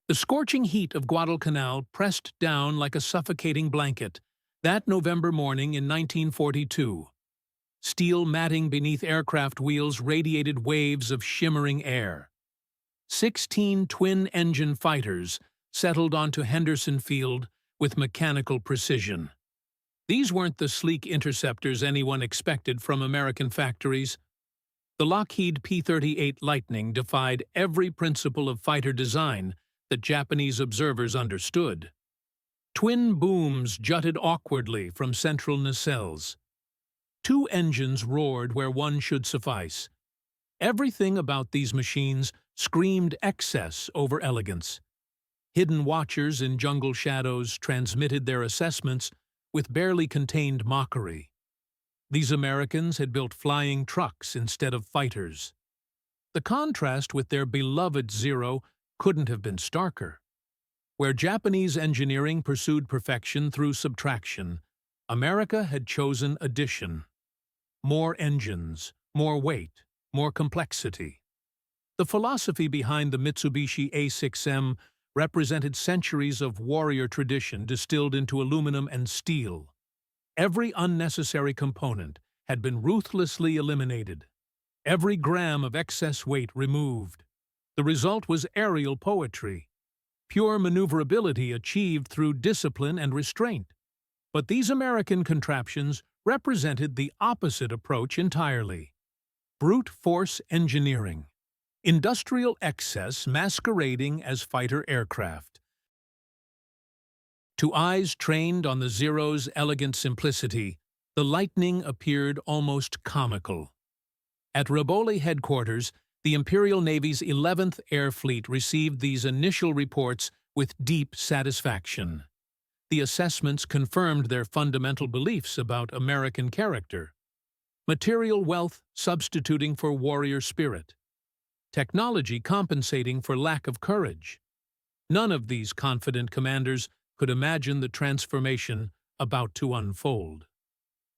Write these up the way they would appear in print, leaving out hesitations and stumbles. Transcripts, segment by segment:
The scorching heat of Guadalcanal pressed down like a suffocating blanket that November morning in 1942. Steel matting beneath aircraft wheels radiated waves of shimmering air. 16 twin-engine fighters settled onto Henderson Field with mechanical precision. These weren't the sleek interceptors anyone expected from American factories. The Lockheed P38 Lightning defied every principle of fighter design that Japanese observers understood. Twin booms jutted awkwardly from central nacelles. 2 engines roared where one should suffice. Everything about these machines screamed excess over elegance. Hidden watchers in jungle shadows transmitted their assessments with barely contained mockery. These Americans had built flying trucks instead of fighters. The contrast with their beloved Zero couldn't have been starker. Where Japanese engineering pursued perfection through subtraction, America had chosen addition. More engines, more weight, more complexity. The philosophy behind the Mitsubishi A6M represented centuries of warrior tradition distilled into aluminum and steel. Every unnecessary component had been ruthlessly eliminated. Every gram of excess weight removed. The result was aerial poetry. Pure maneuverability achieved through discipline and restraint. But these American contraptions represented the opposite approach entirely. Brute force engineering. Industrial excess masquerading as fighter aircraft. To eyes trained on the Zero's elegant simplicity, the Lightning appeared almost comical. At Riboli headquarters, the Imperial Navy's 11th Air Fleet received these initial reports with deep satisfaction. The assessments confirmed their fundamental beliefs about American character. Material wealth substituting for warrior spirit. Technology compensating for lack of courage. None of these confident commanders could imagine the transformation about to unfold.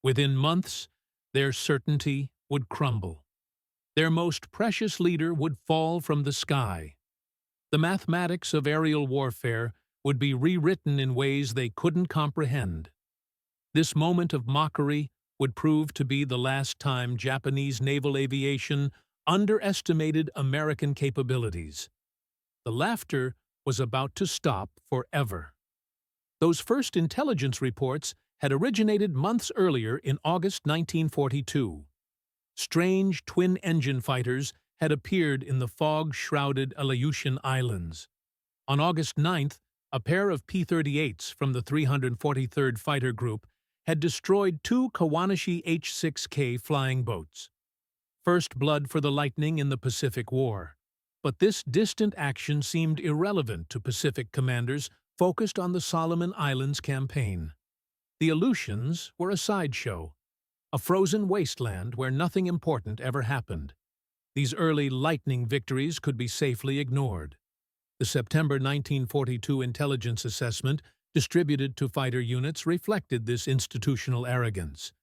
Within months, their certainty would crumble. Their most precious leader would fall from the sky. The mathematics of aerial warfare would be rewritten in ways they couldn't comprehend. This moment of mockery would prove to be the last time Japanese naval aviation underestimated American capabilities. The laughter was about to stop forever. Those first intelligence reports had originated months earlier in August 1942. Strange twin-engine fighters had appeared in the fog-shrouded Aleutian Islands. On August 9th, a pair of P-38s from the 343rd Fighter Group had destroyed 2 Kawanishi H-6K flying boats. First blood for the Lightning in the Pacific War. But this distant action seemed irrelevant to Pacific commanders focused on the Solomon Islands campaign. The Aleutians were a sideshow, a frozen wasteland where nothing important ever happened. These early Lightning victories could be safely ignored. The September 1942 intelligence assessment distributed to fighter units reflected this institutional arrogance.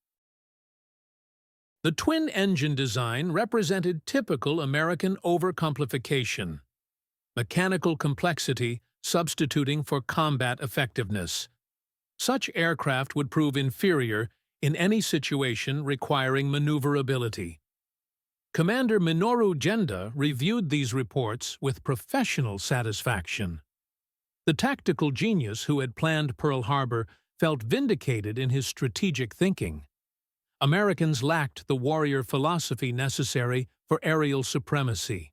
The twin-engine design represented typical American overcomplication. Mechanical complexity substituting for combat effectiveness. Such aircraft would prove inferior in any situation requiring maneuverability. Commander Minoru Genda reviewed these reports with professional satisfaction. The tactical genius who had planned Pearl Harbor felt vindicated in his strategic thinking. Americans lacked the warrior philosophy necessary for aerial supremacy.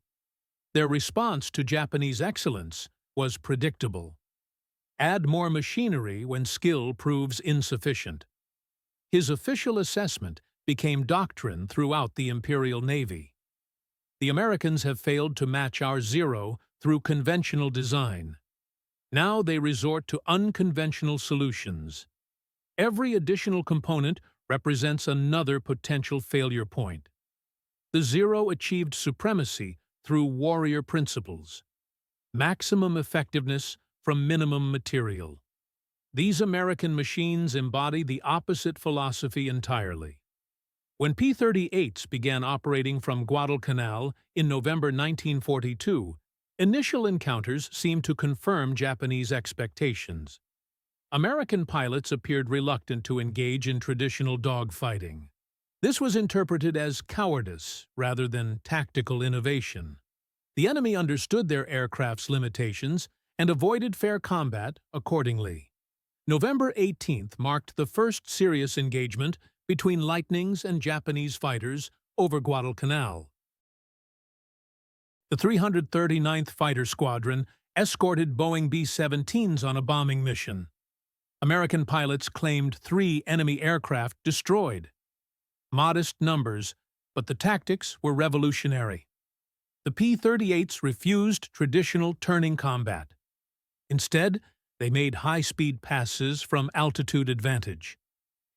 Their response to Japanese excellence was predictable. Add more machinery when skill proves insufficient. His official assessment became doctrine throughout the Imperial Navy. The Americans have failed to match our Zero through conventional design. Now they resort to unconventional solutions. Every additional component represents another potential failure point. The Zero achieved supremacy through warrior principles. Maximum effectiveness from minimum material. These American machines embody the opposite philosophy entirely. When P-38s began operating from Guadalcanal in November 1942, Initial encounters seemed to confirm Japanese expectations. American pilots appeared reluctant to engage in traditional dogfighting. This was interpreted as cowardice rather than tactical innovation. The enemy understood their aircraft's limitations and avoided fair combat accordingly. November 18th marked the first serious engagement between Lightnings and Japanese fighters over Guadalcanal. The 339th Fighter Squadron escorted Boeing B-17s on a bombing mission. American pilots claimed 3 enemy aircraft destroyed. Modest numbers, but the tactics were revolutionary. The P-38s refused traditional turning combat. Instead, they made high-speed passes from altitude advantage.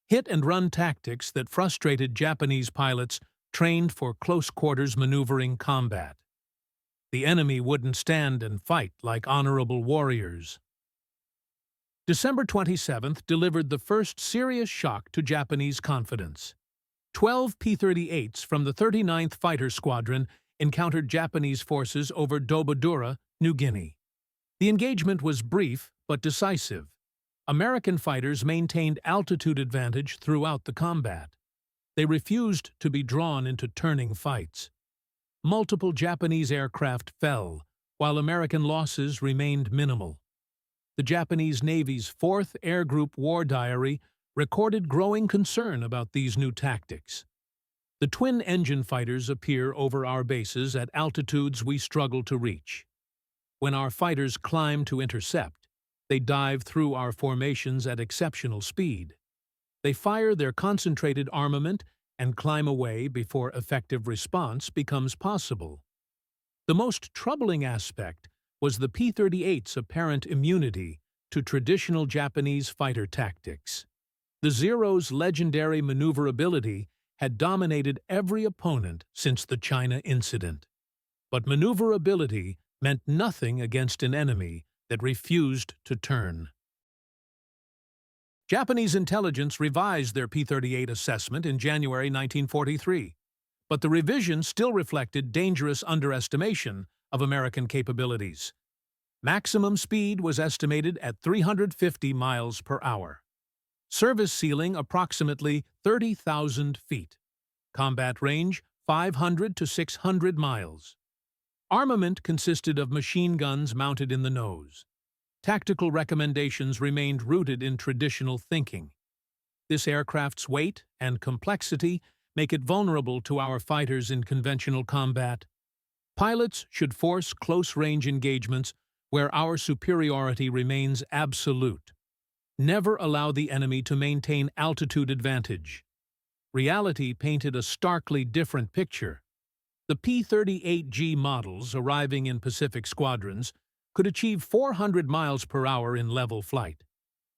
Hit-and-run tactics that frustrated Japanese pilots trained for close-quarters maneuvering combat. The enemy wouldn't stand and fight like honorable warriors. December 27th delivered the first serious shock to Japanese confidence. 12 P-38s from the 39th Fighter Squadron encountered Japanese forces over Dobodura, New Guinea. The engagement was brief but decisive. American fighters maintained altitude advantage throughout the combat. They refused to be drawn into turning fights. Multiple Japanese aircraft fell, while American losses remained minimal. The Japanese Navy's 4th Air Group War Diary recorded growing concern about these new tactics. The twin-engine fighters appear over our bases at altitudes we struggle to reach. When our fighters climb to intercept, they dive through our formations at exceptional speed. They fire their concentrated armament and climb away before effective response becomes possible. The most troubling aspect was the P-38's apparent immunity to traditional Japanese fighter tactics. The Zero's legendary maneuverability had dominated every opponent since the China incident. But maneuverability meant nothing against an enemy that refused to turn. Japanese intelligence revised their P-38 assessment in January 1943, but the revision still reflected dangerous underestimation of American capabilities. Maximum speed was estimated at 350 miles per hour. Service ceiling approximately 30,000 feet. Combat range 500 to 600 miles. Armament consisted of machine guns mounted in the nose. Tactical recommendations remained rooted in traditional thinking. This aircraft's weight and complexity make it vulnerable to our fighters in conventional combat. Pilots should force close-range engagements where our superiority remains absolute. Never allow the enemy to maintain altitude advantage. Reality painted a starkly different picture. The P-38G models arriving in Pacific squadrons could achieve 400 miles per hour in level flight.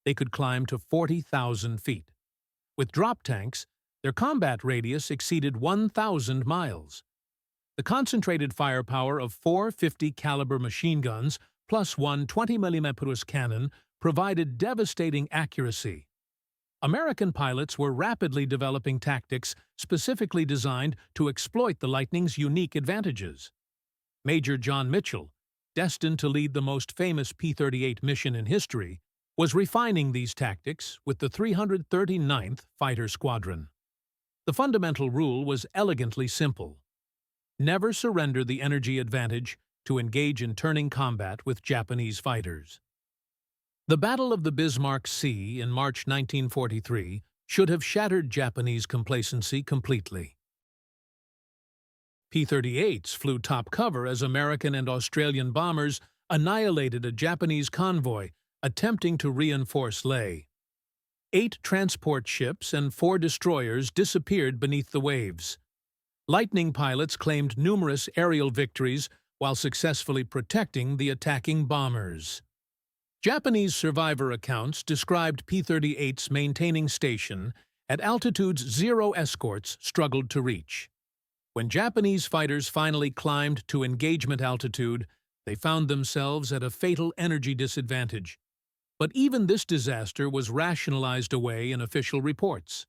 They could climb to 40,000 feet. With drop tanks, their combat radius exceeded 1,000 miles. The concentrated firepower of 4 50-caliber machine guns plus one 20mm cannon provided devastating accuracy. American pilots were rapidly developing tactics specifically designed to exploit the Lightning's unique advantages. Major John Mitchell, destined to lead the most famous P-38 mission in history, was refining these tactics with the 339th Fighter Squadron. The fundamental rule was elegantly simple. Never surrender the energy advantage to engage in turning combat with Japanese fighters. The Battle of the Bismarck Sea in March 1943 should have shattered Japanese complacency completely. P-38s flew top cover as American and Australian bombers annihilated a Japanese convoy attempting to reinforce Lae. 8 transport ships and 4 destroyers disappeared beneath the waves. Lightning pilots claimed numerous aerial victories while successfully protecting the attacking bombers. Japanese survivor accounts described P-38's maintaining station at altitudes Zero escorts struggled to reach. When Japanese fighters finally climbed to engagement altitude, they found themselves at a fatal energy disadvantage. But even this disaster was rationalized away in official reports.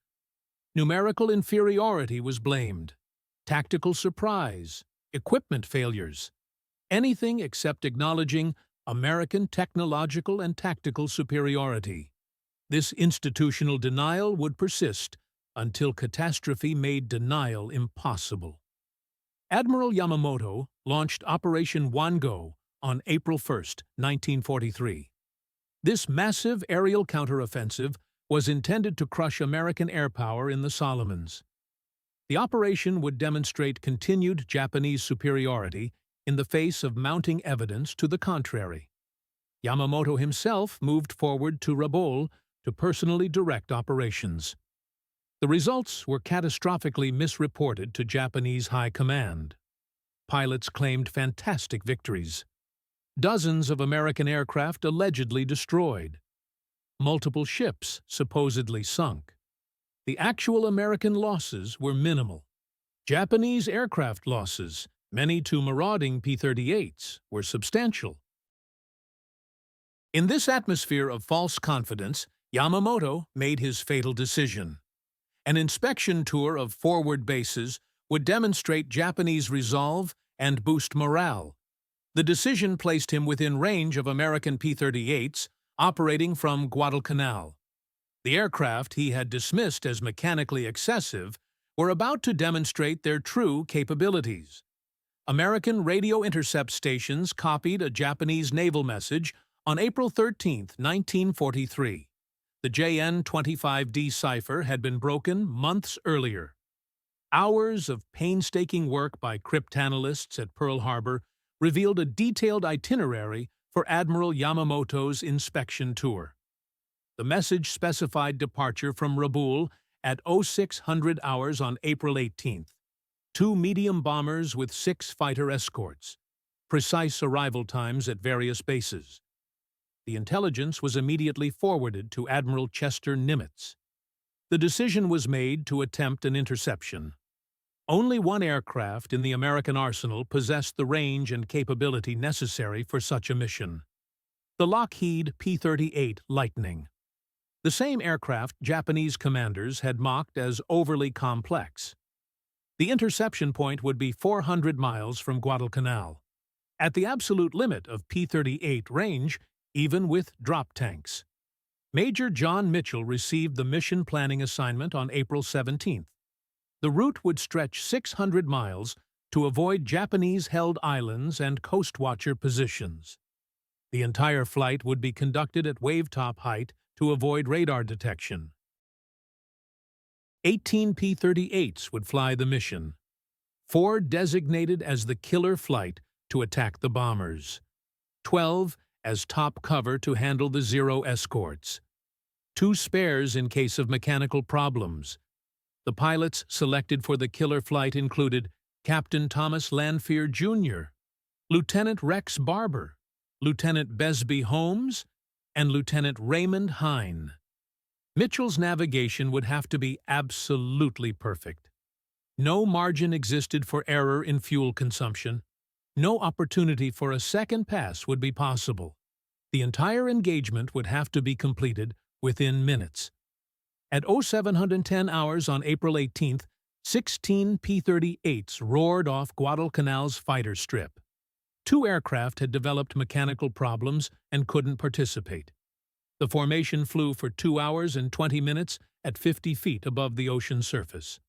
Numerical inferiority was blamed, tactical surprise, equipment failures. anything except acknowledging American technological and tactical superiority. This institutional denial would persist until catastrophe made denial impossible. Admiral Yamamoto launched Operation Wango on April 1, 1943. This massive aerial counteroffensive was intended to crush American air power in the Solomons. The operation would demonstrate continued Japanese superiority in the face of mounting evidence to the contrary. Yamamoto himself moved forward to Rabaul to personally direct operations. The results were catastrophically misreported to Japanese high command. Pilots claimed fantastic victories. Dozens of American aircraft allegedly destroyed. Multiple ships supposedly sunk. The actual American losses were minimal. Japanese aircraft losses, many to marauding P-38s, were substantial. In this atmosphere of false confidence, Yamamoto made his fatal decision. An inspection tour of forward bases would demonstrate Japanese resolve and boost morale. The decision placed him within range of American P-38s operating from Guadalcanal. The aircraft he had dismissed as mechanically excessive were about to demonstrate their true capabilities. American radio intercept stations copied a Japanese naval message on April 13, 1943. The JN-25D cipher had been broken months earlier. Hours of painstaking work by cryptanalysts at Pearl Harbor revealed a detailed itinerary for Admiral Yamamoto's inspection tour. The message specified departure from Rabaul at 0600 hours on April 18th. 2 medium bombers with 6 fighter escorts. Precise arrival times at various bases. The intelligence was immediately forwarded to Admiral Chester Nimitz. The decision was made to attempt an interception. Only one aircraft in the American arsenal possessed the range and capability necessary for such a mission: the Lockheed P-38 Lightning. The same aircraft Japanese commanders had mocked as overly complex. The interception point would be 400 miles from Guadalcanal, at the absolute limit of P-38 range, even with drop tanks. Major John Mitchell received the mission planning assignment on April 17th. The route would stretch 600 miles to avoid Japanese-held islands and coastwatcher positions. The entire flight would be conducted at wavetop height to avoid radar detection. 18 P-38s would fly the mission, 4 designated as the killer flight to attack the bombers, 12 as top cover to handle the Zero escorts, 2 spares in case of mechanical problems. The pilots selected for the killer flight included Captain Thomas Lanphier, Jr., Lieutenant Rex Barber, Lieutenant Besby Holmes, and Lieutenant Raymond Hine. Mitchell's navigation would have to be absolutely perfect. No margin existed for error in fuel consumption. No opportunity for a second pass would be possible. The entire engagement would have to be completed within minutes. At 0710 hours on April 18th, 16 P-38s roared off Guadalcanal's fighter strip. 2 aircraft had developed mechanical problems and couldn't participate. The formation flew for 2 hours and 20 minutes at 50 feet above the ocean surface.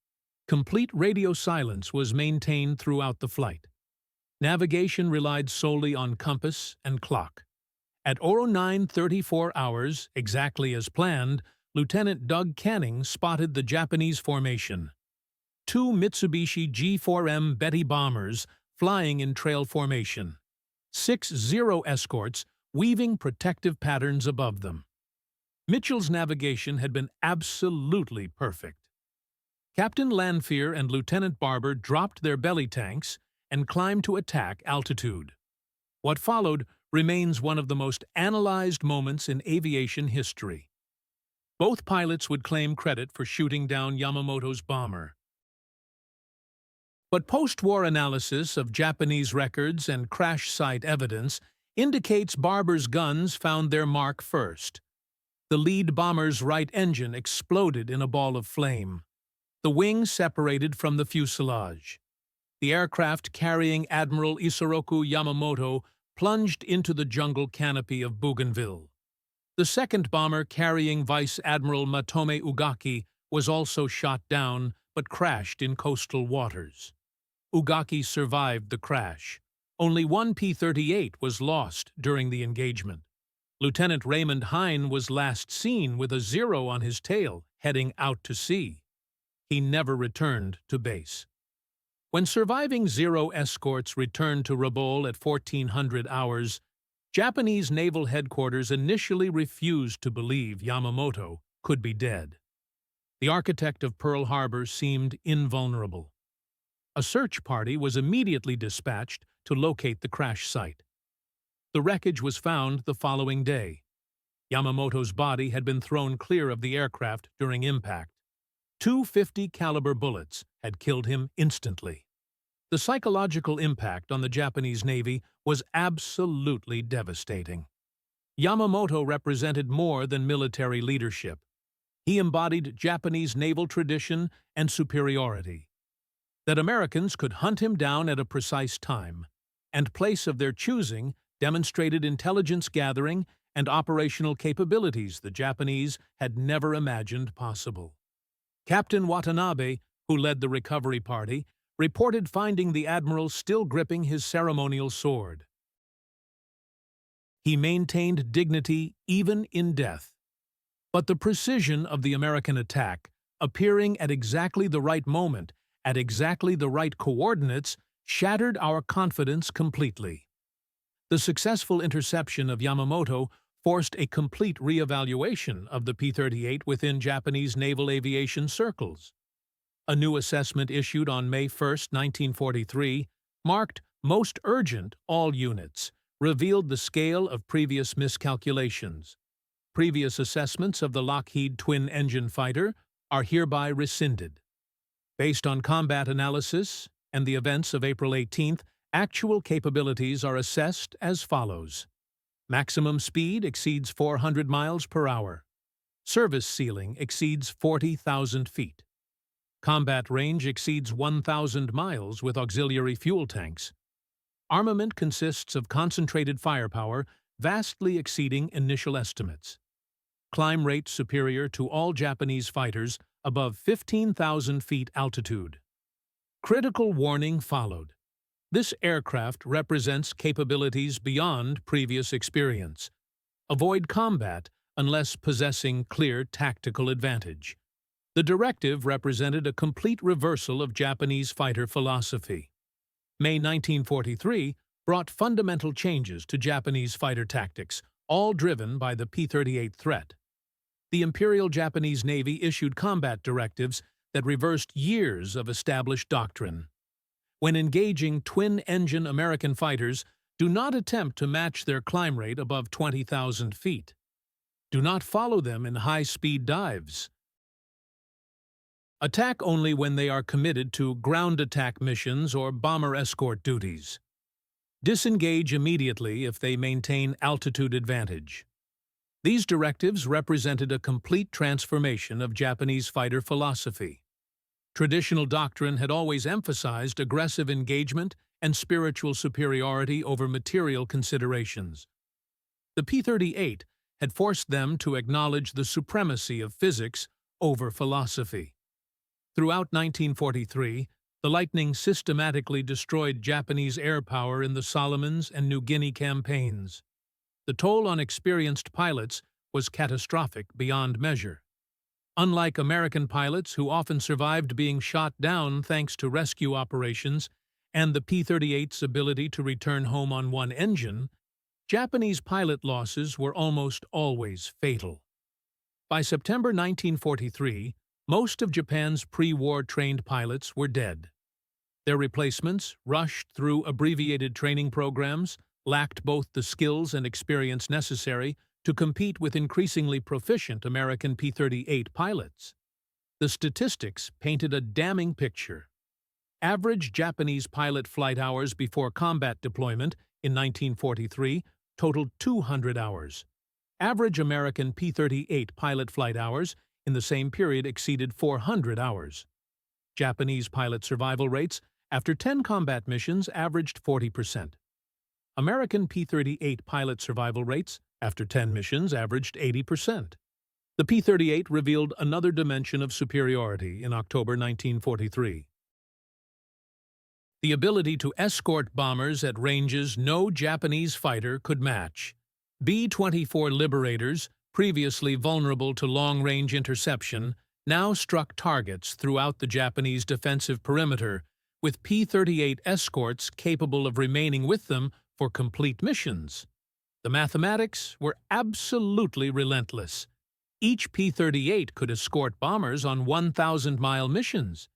Complete radio silence was maintained throughout the flight. Navigation relied solely on compass and clock. At 09:34 hours, exactly as planned, Lieutenant Doug Canning spotted the Japanese formation. 2 Mitsubishi G4M Betty bombers flying in trail formation. 6 Zero escorts weaving protective patterns above them. Mitchell's navigation had been absolutely perfect. Captain Lanphier and Lieutenant Barber dropped their belly tanks and climbed to attack altitude. What followed remains one of the most analyzed moments in aviation history. Both pilots would claim credit for shooting down Yamamoto's bomber. But post-war analysis of Japanese records and crash site evidence indicates Barber's guns found their mark first. The lead bomber's right engine exploded in a ball of flame. The wing separated from the fuselage. the aircraft carrying Admiral Yamamoto plunged into the jungle canopy of Bougainville. The second bomber carrying Vice Admiral Matome Ugaki was also shot down but crashed in coastal waters. Ugaki survived the crash. Only one P-38 was lost during the engagement. Lieutenant Raymond Hine was last seen with a 0 on his tail, heading out to sea. He never returned to base. When surviving Zero escorts returned to Rabaul at 1400 hours, Japanese naval headquarters initially refused to believe Yamamoto could be dead. The architect of Pearl Harbor seemed invulnerable. A search party was immediately dispatched to locate the crash site. The wreckage was found the following day. Yamamoto's body had been thrown clear of the aircraft during impact. 250 caliber bullets had killed him instantly. The psychological impact on the Japanese Navy was absolutely devastating. Yamamoto represented more than military leadership. He embodied Japanese naval tradition and superiority. That Americans could hunt him down at a precise time and place of their choosing demonstrated intelligence gathering and operational capabilities the Japanese had never imagined possible. Captain Watanabe, who led the recovery party, reported finding the admiral still gripping his ceremonial sword. He maintained dignity even in death. But the precision of the American attack, appearing at exactly the right moment, at exactly the right coordinates, shattered our confidence completely. The successful interception of Yamamoto forced a complete re-evaluation of the P-38 within Japanese naval aviation circles. A new assessment issued on May 1, 1943, marked Most Urgent All Units, revealed the scale of previous miscalculations. Previous assessments of the Lockheed twin-engine fighter are hereby rescinded. Based on combat analysis and the events of April 18th, actual capabilities are assessed as follows. Maximum speed exceeds 400 miles per hour. Service ceiling exceeds 40,000 feet. Combat range exceeds 1,000 miles with auxiliary fuel tanks. Armament consists of concentrated firepower vastly exceeding initial estimates. Climb rate superior to all Japanese fighters above 15,000 feet altitude. Critical warning followed. This aircraft represents capabilities beyond previous experience. Avoid combat unless possessing clear tactical advantage. The directive represented a complete reversal of Japanese fighter philosophy. May 1943 brought fundamental changes to Japanese fighter tactics, all driven by the P-38 threat. The Imperial Japanese Navy issued combat directives that reversed years of established doctrine. When engaging twin-engine American fighters, do not attempt to match their climb rate above 20,000 feet. Do not follow them in high-speed dives. Attack only when they are committed to ground attack missions or bomber escort duties. Disengage immediately if they maintain altitude advantage. These directives represented a complete transformation of Japanese fighter philosophy. Traditional doctrine had always emphasized aggressive engagement and spiritual superiority over material considerations. The P-38 had forced them to acknowledge the supremacy of physics over philosophy. Throughout 1943, the Lightning systematically destroyed Japanese air power in the Solomons and New Guinea campaigns. The toll on experienced pilots was catastrophic beyond measure. Unlike American pilots who often survived being shot down thanks to rescue operations and the P-38's ability to return home on one engine, Japanese pilot losses were almost always fatal. By September 1943, most of Japan's pre-war trained pilots were dead. Their replacements, rushed through abbreviated training programs, lacked both the skills and experience necessary to compete with increasingly proficient American P-38 pilots. The statistics painted a damning picture. Average Japanese pilot flight hours before combat deployment in 1943 totaled 200 hours. Average American P-38 pilot flight hours in the same period exceeded 400 hours. Japanese pilot survival rates after 10 combat missions, averaged 40%. American P-38 pilot survival rates, after 10 missions, averaged 80%. The P-38 revealed another dimension of superiority in October 1943. The ability to escort bombers at ranges no Japanese fighter could match. B-24 Liberators, previously vulnerable to long-range interception, now struck targets throughout the Japanese defensive perimeter, with P-38 escorts capable of remaining with them for complete missions. The mathematics were absolutely relentless. Each P-38 could escort bombers on 1,000-mile missions.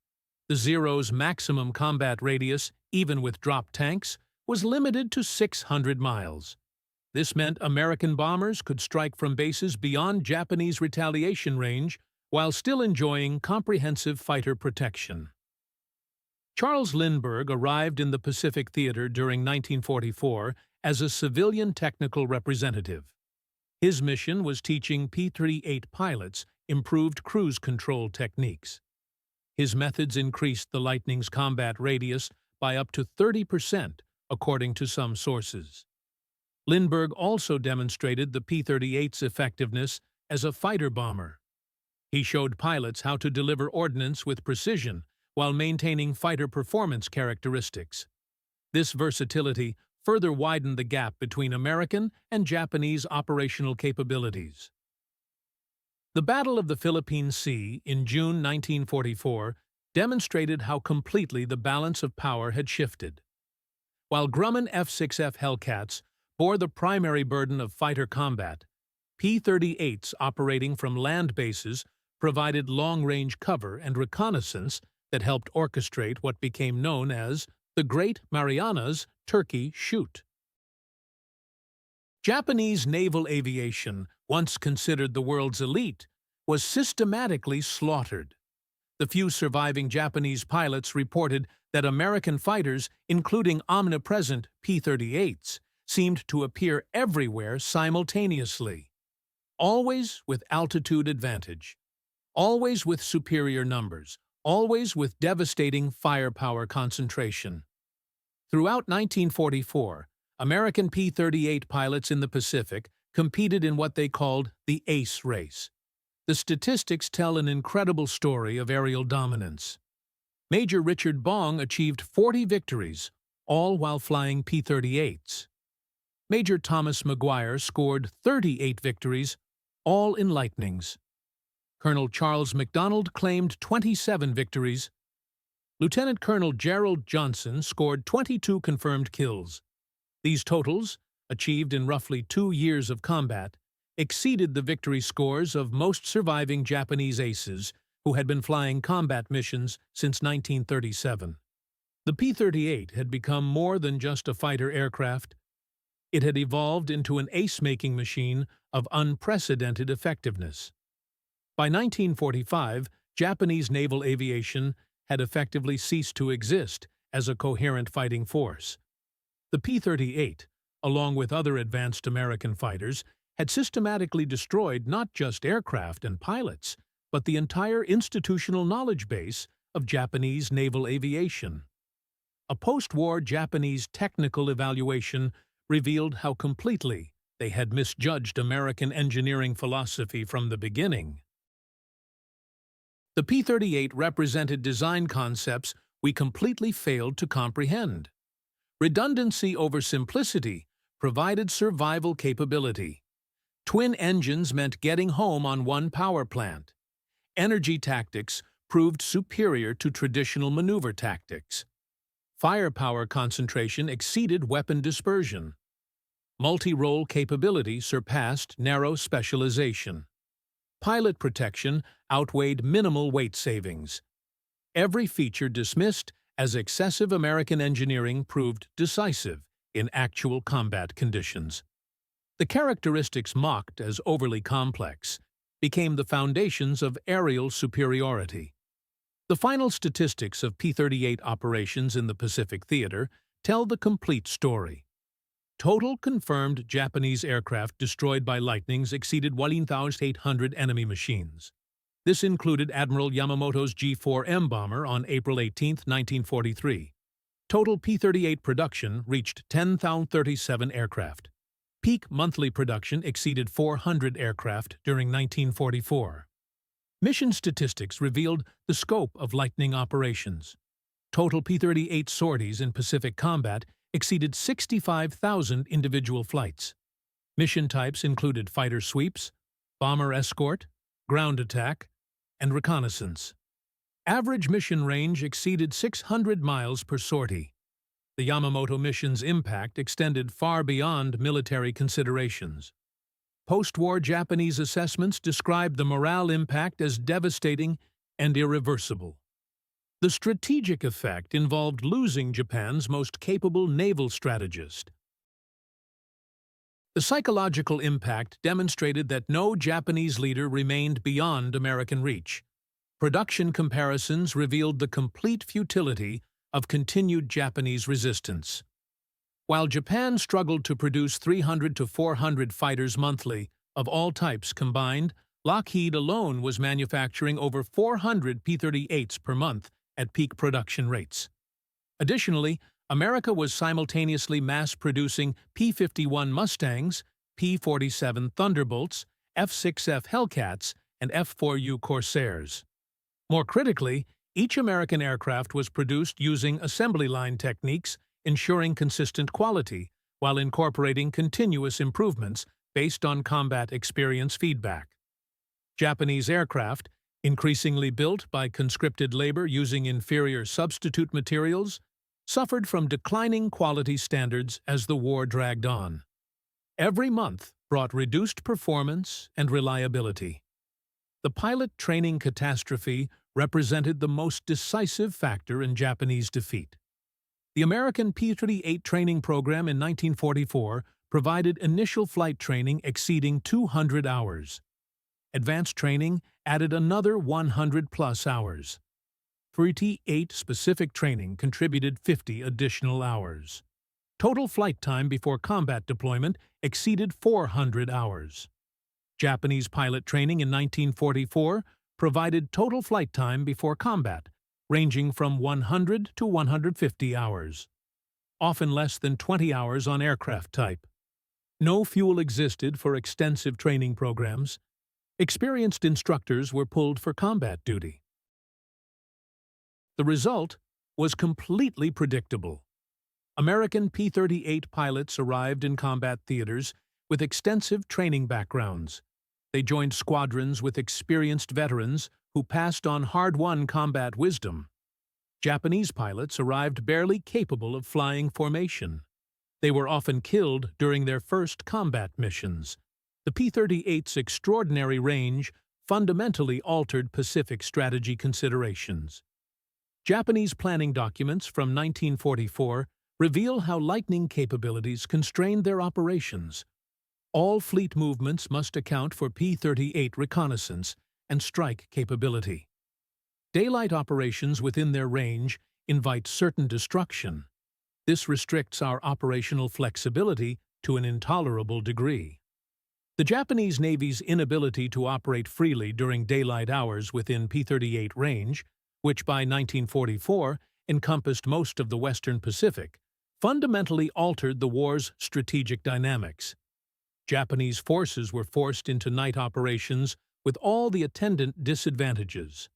The Zero's maximum combat radius, even with drop tanks, was limited to 600 miles. This meant American bombers could strike from bases beyond Japanese retaliation range while still enjoying comprehensive fighter protection. Charles Lindbergh arrived in the Pacific Theater during 1944 as a civilian technical representative. His mission was teaching P-38 pilots improved cruise control techniques. His methods increased the Lightning's combat radius by up to 30%, according to some sources. Lindbergh also demonstrated the P-38's effectiveness as a fighter bomber. He showed pilots how to deliver ordnance with precision while maintaining fighter performance characteristics. This versatility further widened the gap between American and Japanese operational capabilities. The Battle of the Philippine Sea in June 1944 demonstrated how completely the balance of power had shifted. While Grumman F-6F Hellcats bore the primary burden of fighter combat, P-38s operating from land bases provided long-range cover and reconnaissance that helped orchestrate what became known as the Great Marianas Turkey Shoot. Japanese naval aviation, once considered the world's elite, was systematically slaughtered. The few surviving Japanese pilots reported that American fighters, including omnipresent P-38s, seemed to appear everywhere simultaneously. Always with altitude advantage, always with superior numbers, always with devastating firepower concentration. Throughout 1944, American P-38 pilots in the Pacific competed in what they called the ace race. The statistics tell an incredible story of aerial dominance. Major Richard Bong achieved 40 victories, all while flying P-38s. Major Thomas Maguire scored 38 victories, all in Lightnings. Colonel Charles MacDonald claimed 27 victories. Lieutenant Colonel Gerald Johnson scored 22 confirmed kills. These totals, achieved in roughly 2 years of combat, exceeded the victory scores of most surviving Japanese aces who had been flying combat missions since 1937. The P-38 had become more than just a fighter aircraft. It had evolved into an ace-making machine of unprecedented effectiveness. By 1945, Japanese naval aviation had effectively ceased to exist as a coherent fighting force. The P-38, along with other advanced American fighters, had systematically destroyed not just aircraft and pilots, but the entire institutional knowledge base of Japanese naval aviation. A post-war Japanese technical evaluation revealed how completely they had misjudged American engineering philosophy from the beginning. The P-38 represented design concepts we completely failed to comprehend. Redundancy over simplicity provided survival capability. Twin engines meant getting home on one power plant. Energy tactics proved superior to traditional maneuver tactics. Firepower concentration exceeded weapon dispersion. Multi-role capability surpassed narrow specialization. Pilot protection outweighed minimal weight savings. Every feature dismissed as excessive American engineering proved decisive in actual combat conditions. The characteristics mocked as overly complex became the foundations of aerial superiority. The final statistics of P-38 operations in the Pacific Theater tell the complete story. Total confirmed Japanese aircraft destroyed by Lightnings exceeded 1,800 enemy machines. This included Admiral Yamamoto's G4M bomber on April 18, 1943, Total P-38 production reached 10,037 aircraft. Peak monthly production exceeded 400 aircraft during 1944. Mission statistics revealed the scope of Lightning operations. Total P-38 sorties in Pacific combat exceeded 65,000 individual flights. Mission types included fighter sweeps, bomber escort, ground attack, and reconnaissance. Average mission range exceeded 600 miles per sortie. The Yamamoto mission's impact extended far beyond military considerations. Post-war Japanese assessments described the morale impact as devastating and irreversible. The strategic effect involved losing Japan's most capable naval strategist. The psychological impact demonstrated that no Japanese leader remained beyond American reach. Production comparisons revealed the complete futility of continued Japanese resistance. While Japan struggled to produce 300 to 400 fighters monthly, of all types combined, Lockheed alone was manufacturing over 400 P-38s per month at peak production rates. Additionally, America was simultaneously mass-producing P-51 Mustangs, P-47 Thunderbolts, F-6F Hellcats, and F-4U Corsairs. More critically, each American aircraft was produced using assembly line techniques, ensuring consistent quality, while incorporating continuous improvements based on combat experience feedback. Japanese aircraft, increasingly built by conscripted labor using inferior substitute materials, suffered from declining quality standards as the war dragged on. Every month brought reduced performance and reliability. The pilot training catastrophe represented the most decisive factor in Japanese defeat. The American P-38 training program in 1944 provided initial flight training exceeding 200 hours. Advanced training added another 100-plus hours. 38 specific training contributed 50 additional hours. Total flight time before combat deployment exceeded 400 hours. Japanese pilot training in 1944 provided total flight time before combat, ranging from 100 to 150 hours, often less than 20 hours on aircraft type. No fuel existed for extensive training programs. Experienced instructors were pulled for combat duty. The result was completely predictable. American P-38 pilots arrived in combat theaters with extensive training backgrounds. They joined squadrons with experienced veterans who passed on hard-won combat wisdom. Japanese pilots arrived barely capable of flying formation. They were often killed during their first combat missions. The P-38's extraordinary range fundamentally altered Pacific strategy considerations. Japanese planning documents from 1944 reveal how Lightning capabilities constrained their operations. All fleet movements must account for P-38 reconnaissance and strike capability. Daylight operations within their range invite certain destruction. This restricts our operational flexibility to an intolerable degree. The Japanese Navy's inability to operate freely during daylight hours within P-38 range, which by 1944 encompassed most of the Western Pacific, fundamentally altered the war's strategic dynamics. Japanese forces were forced into night operations with all the attendant disadvantages.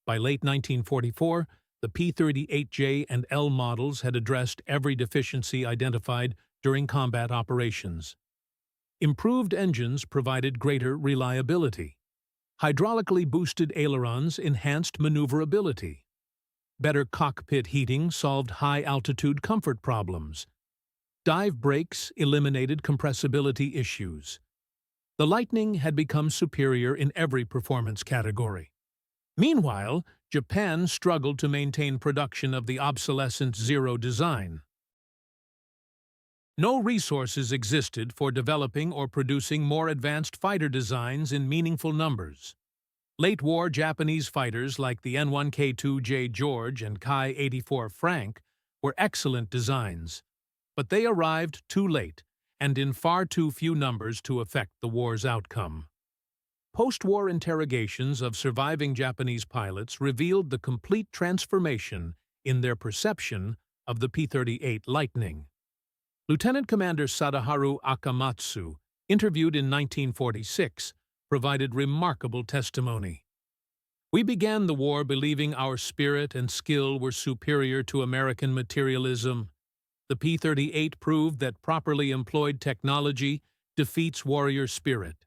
By late 1944, the P-38J and L models had addressed every deficiency identified during combat operations. Improved engines provided greater reliability. Hydraulically boosted ailerons enhanced maneuverability. Better cockpit heating solved high-altitude comfort problems. Dive brakes eliminated compressibility issues. The Lightning had become superior in every performance category. Meanwhile, Japan struggled to maintain production of the obsolescent Zero design. No resources existed for developing or producing more advanced fighter designs in meaningful numbers. Late-war Japanese fighters like the N1K2J George and Kai-84 Frank were excellent designs, but they arrived too late and in far too few numbers to affect the war's outcome. Post-war interrogations of surviving Japanese pilots revealed the complete transformation in their perception of the P-38 Lightning. Lieutenant Commander Sadaharu Akamatsu, interviewed in 1946, provided remarkable testimony. "We began the war believing our spirit and skill were superior to American materialism. The P-38 proved that properly employed technology defeats warrior spirit.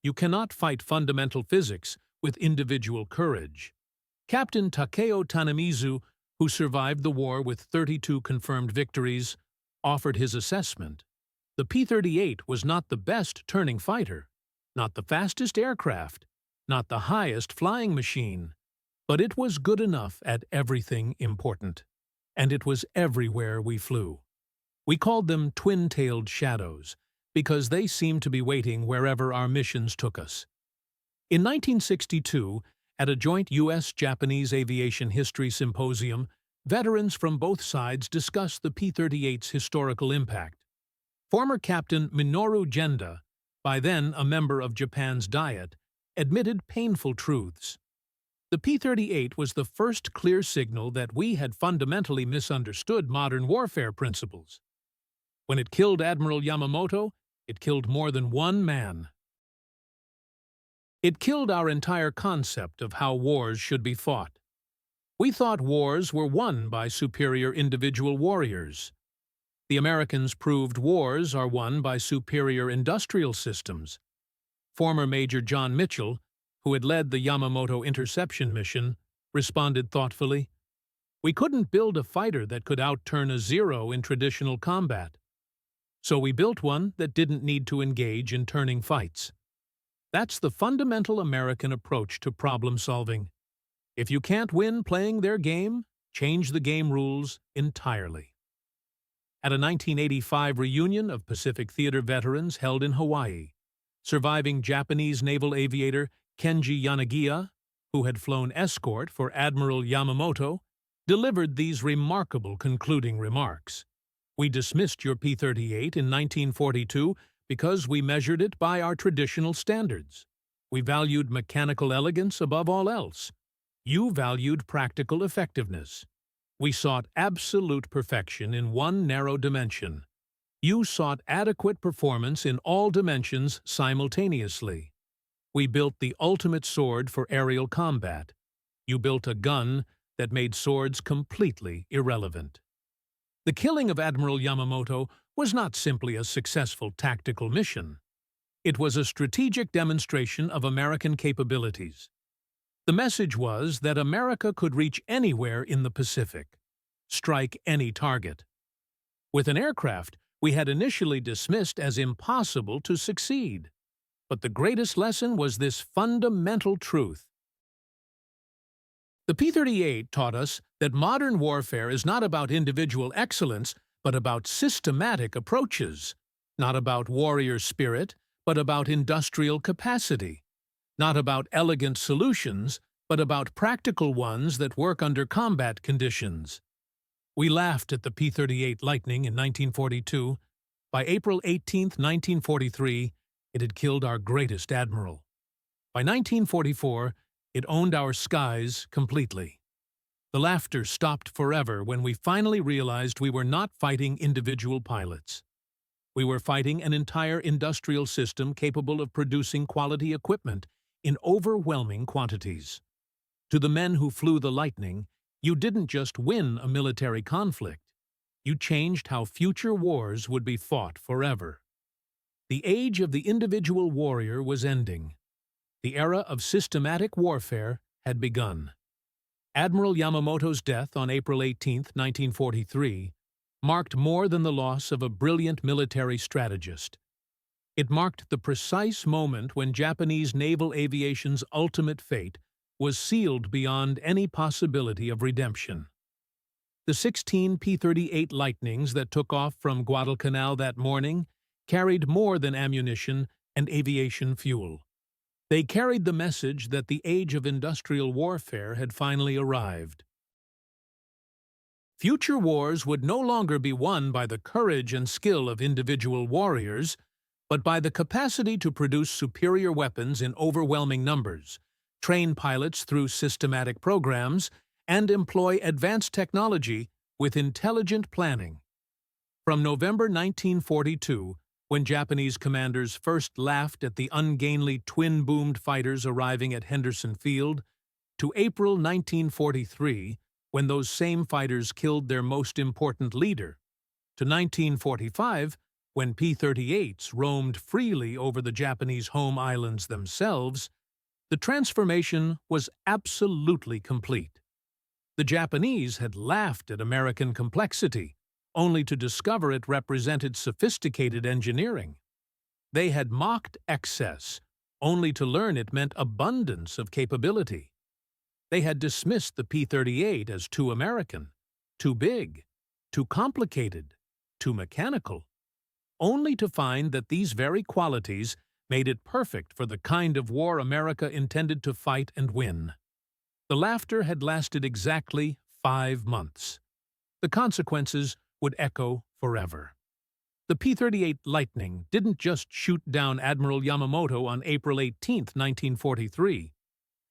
You cannot fight fundamental physics with individual courage." Captain Takeo Tanamizu, who survived the war with 32 confirmed victories, offered his assessment. The P-38 was not the best turning fighter, not the fastest aircraft, not the highest flying machine, but it was good enough at everything important. And it was everywhere we flew. We called them twin-tailed shadows, because they seemed to be waiting wherever our missions took us. In 1962, at a joint U.S.-Japanese aviation history symposium, veterans from both sides discussed the P-38's historical impact. Former Captain Minoru Genda, by then a member of Japan's Diet, admitted painful truths. The P-38 was the first clear signal that we had fundamentally misunderstood modern warfare principles. When it killed Admiral Yamamoto, it killed more than one man. It killed our entire concept of how wars should be fought. We thought wars were won by superior individual warriors. The Americans proved wars are won by superior industrial systems. Former Major John Mitchell, who had led the Yamamoto Interception mission, responded thoughtfully, "We couldn't build a fighter that could outturn a Zero in traditional combat. So we built one that didn't need to engage in turning fights." That's the fundamental American approach to problem solving. If you can't win playing their game, change the game rules entirely. At a 1985 reunion of Pacific Theater veterans held in Hawaii, surviving Japanese naval aviator Kenji Yanagiya, who had flown escort for Admiral Yamamoto, delivered these remarkable concluding remarks. "We dismissed your P-38 in 1942 because we measured it by our traditional standards. We valued mechanical elegance above all else. You valued practical effectiveness. We sought absolute perfection in one narrow dimension. You sought adequate performance in all dimensions simultaneously. We built the ultimate sword for aerial combat. You built a gun that made swords completely irrelevant." The killing of Admiral Yamamoto was not simply a successful tactical mission. It was a strategic demonstration of American capabilities. The message was that America could reach anywhere in the Pacific, strike any target. With an aircraft we had initially dismissed as impossible to succeed. But the greatest lesson was this fundamental truth. The P-38 taught us that modern warfare is not about individual excellence, but about systematic approaches. Not about warrior spirit, but about industrial capacity. Not about elegant solutions, but about practical ones that work under combat conditions. We laughed at the P-38 Lightning in 1942. By April 18, 1943, it had killed our greatest admiral. By 1944, it owned our skies completely. The laughter stopped forever when we finally realized we were not fighting individual pilots. We were fighting an entire industrial system capable of producing quality equipment in overwhelming quantities. To the men who flew the Lightning, you didn't just win a military conflict. You changed how future wars would be fought forever. The age of the individual warrior was ending. The era of systematic warfare had begun. Admiral Yamamoto's death on April 18, 1943, marked more than the loss of a brilliant military strategist. It marked the precise moment when Japanese naval aviation's ultimate fate was sealed beyond any possibility of redemption. The 16 P-38 Lightnings that took off from Guadalcanal that morning carried more than ammunition and aviation fuel. They carried the message that the age of industrial warfare had finally arrived. Future wars would no longer be won by the courage and skill of individual warriors, but by the capacity to produce superior weapons in overwhelming numbers, train pilots through systematic programs, and employ advanced technology with intelligent planning. From November 1942, when Japanese commanders first laughed at the ungainly twin-boomed fighters arriving at Henderson Field, to April 1943, when those same fighters killed their most important leader, to 1945, when P-38s roamed freely over the Japanese home islands themselves, the transformation was absolutely complete. The Japanese had laughed at American complexity, only to discover it represented sophisticated engineering. They had mocked excess, only to learn it meant abundance of capability. They had dismissed the P-38 as too American, too big, too complicated, too mechanical, only to find that these very qualities made it perfect for the kind of war America intended to fight and win. The laughter had lasted exactly 5 months. The consequences would echo forever. The P-38 Lightning didn't just shoot down Admiral Yamamoto on April 18, 1943.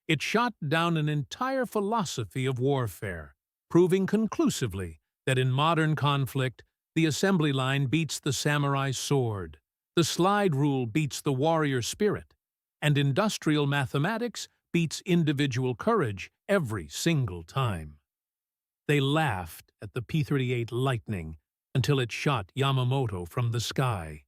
It shot down an entire philosophy of warfare, proving conclusively that in modern conflict, the assembly line beats the samurai sword, the slide rule beats the warrior spirit, and industrial mathematics beats individual courage every single time. They laughed at the P-38 Lightning until it shot Yamamoto from the sky.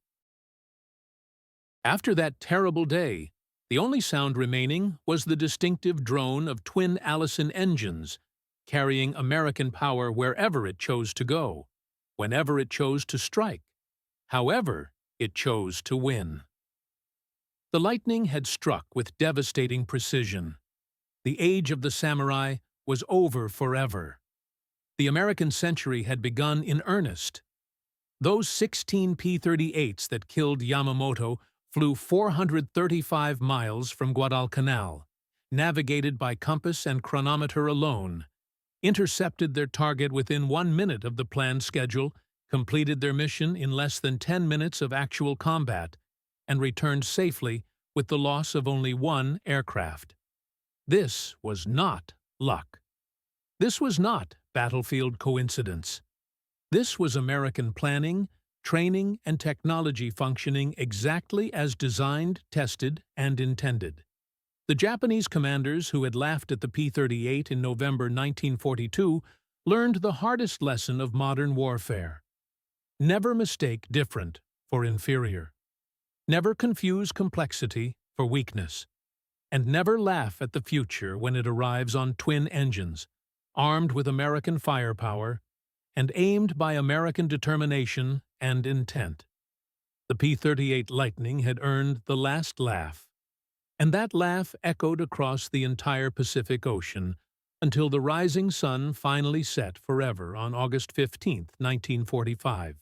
After that terrible day, the only sound remaining was the distinctive drone of twin Allison engines, carrying American power wherever it chose to go, whenever it chose to strike, however it chose to win. The Lightning had struck with devastating precision. The age of the samurai was over forever. The American century had begun in earnest. Those 16 P-38s that killed Yamamoto flew 435 miles from Guadalcanal, navigated by compass and chronometer alone, intercepted their target within 1 minute of the planned schedule, completed their mission in less than 10 minutes of actual combat, and returned safely with the loss of only 1 aircraft. This was not luck. This was not battlefield coincidence. This was American planning, training, and technology functioning exactly as designed, tested, and intended. The Japanese commanders who had laughed at the P-38 in November 1942 learned the hardest lesson of modern warfare. Never mistake different for inferior. Never confuse complexity for weakness. And never laugh at the future when it arrives on twin engines, armed with American firepower, and aimed by American determination and intent. The P-38 Lightning had earned the last laugh, and that laugh echoed across the entire Pacific Ocean until the rising sun finally set forever on August 15, 1945.